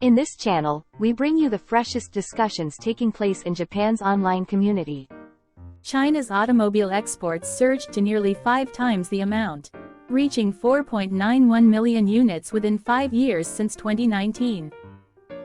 In this channel, we bring you the freshest discussions taking place in Japan's online community. China's automobile exports surged to nearly 5 times the amount, reaching 4.91 million units within 5 years since 2019,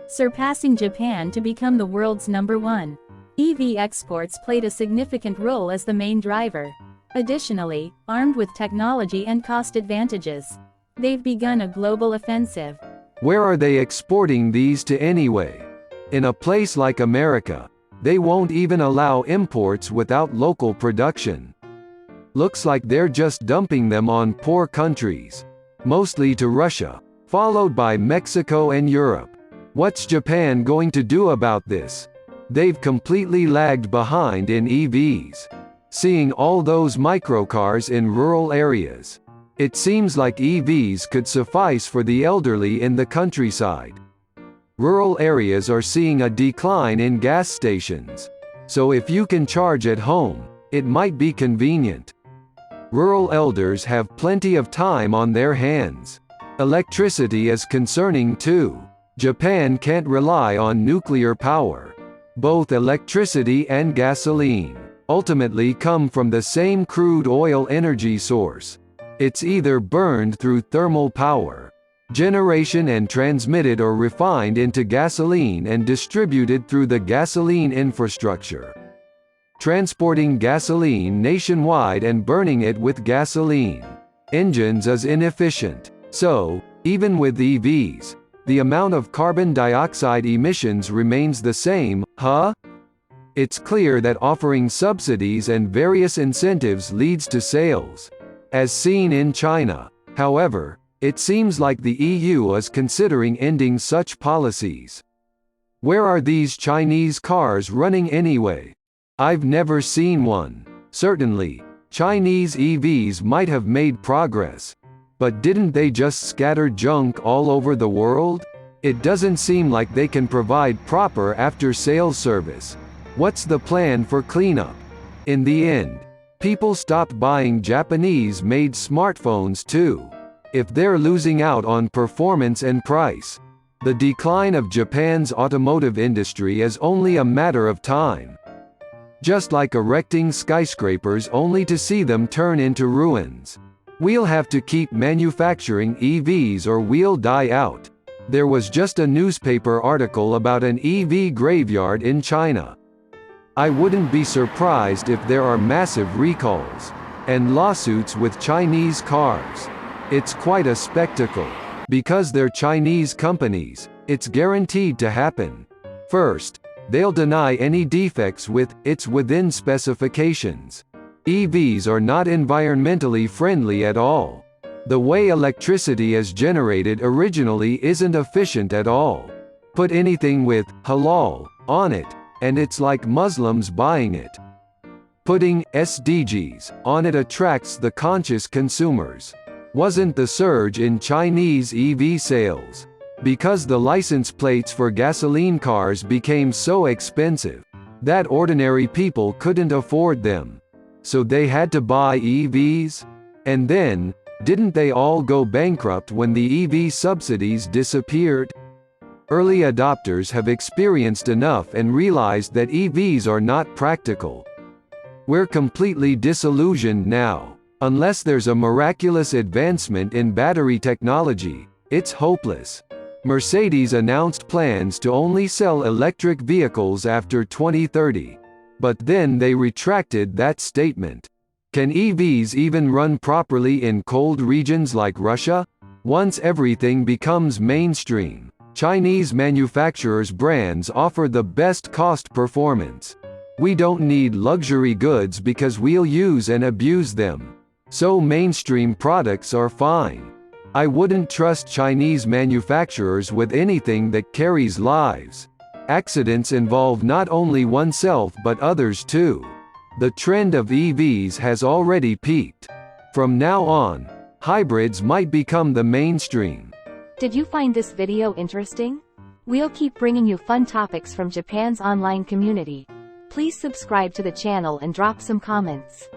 surpassing Japan to become the world's #1. EV exports played a significant role as the main driver. Additionally, armed with technology and cost advantages, they've begun a global offensive. Where are they exporting these to anyway? In a place like America, they won't even allow imports without local production. Looks like they're just dumping them on poor countries, mostly to Russia, followed by Mexico and Europe. What's Japan going to do about this? They've completely lagged behind in EVs. Seeing all those microcars in rural areas, it seems like EVs could suffice for the elderly in the countryside. Rural areas are seeing a decline in gas stations, so if you can charge at home, it might be convenient. Rural elders have plenty of time on their hands. Electricity is concerning too. Japan can't rely on nuclear power. Both electricity and gasoline ultimately come from the same crude oil energy source. It's either burned through thermal power generation and transmitted, or refined into gasoline and distributed through the gasoline infrastructure. Transporting gasoline nationwide and burning it with gasoline engines is inefficient. So, even with EVs, the amount of carbon dioxide emissions remains the same, huh? It's clear that offering subsidies and various incentives leads to sales, as seen in China. However, it seems like the EU is considering ending such policies. Where are these Chinese cars running anyway? I've never seen one. Certainly, Chinese EVs might have made progress, but didn't they just scatter junk all over the world? It doesn't seem like they can provide proper after-sales service. What's the plan for cleanup? In the end, people stopped buying Japanese-made smartphones too. If they're losing out on performance and price, the decline of Japan's automotive industry is only a matter of time. Just like erecting skyscrapers only to see them turn into ruins. We'll have to keep manufacturing EVs or we'll die out. There was just a newspaper article about an EV graveyard in China. I wouldn't be surprised if there are massive recalls and lawsuits with Chinese cars. It's quite a spectacle. Because they're Chinese companies, it's guaranteed to happen. First, they'll deny any defects with "it's within specifications." EVs are not environmentally friendly at all. The way electricity is generated originally isn't efficient at all. Put anything with "halal" on it, and it's like Muslims buying it. Putting SDGs on it attracts the conscious consumers. Wasn't the surge in Chinese EV sales because the license plates for gasoline cars became so expensive that ordinary people couldn't afford them? So they had to buy EVs? And then, didn't they all go bankrupt when the EV subsidies disappeared? Early adopters have experienced enough and realized that EVs are not practical. We're completely disillusioned now. Unless there's a miraculous advancement in battery technology, it's hopeless. Mercedes announced plans to only sell electric vehicles after 2030. But then they retracted that statement. Can EVs even run properly in cold regions like Russia? Once everything becomes mainstream, Chinese manufacturers' brands offer the best cost performance. We don't need luxury goods because we'll use and abuse them. So mainstream products are fine. I wouldn't trust Chinese manufacturers with anything that carries lives. Accidents involve not only oneself but others too. The trend of EVs has already peaked. From now on, hybrids might become the mainstream. Did you find this video interesting? We'll keep bringing you fun topics from Japan's online community. Please subscribe to the channel and drop some comments.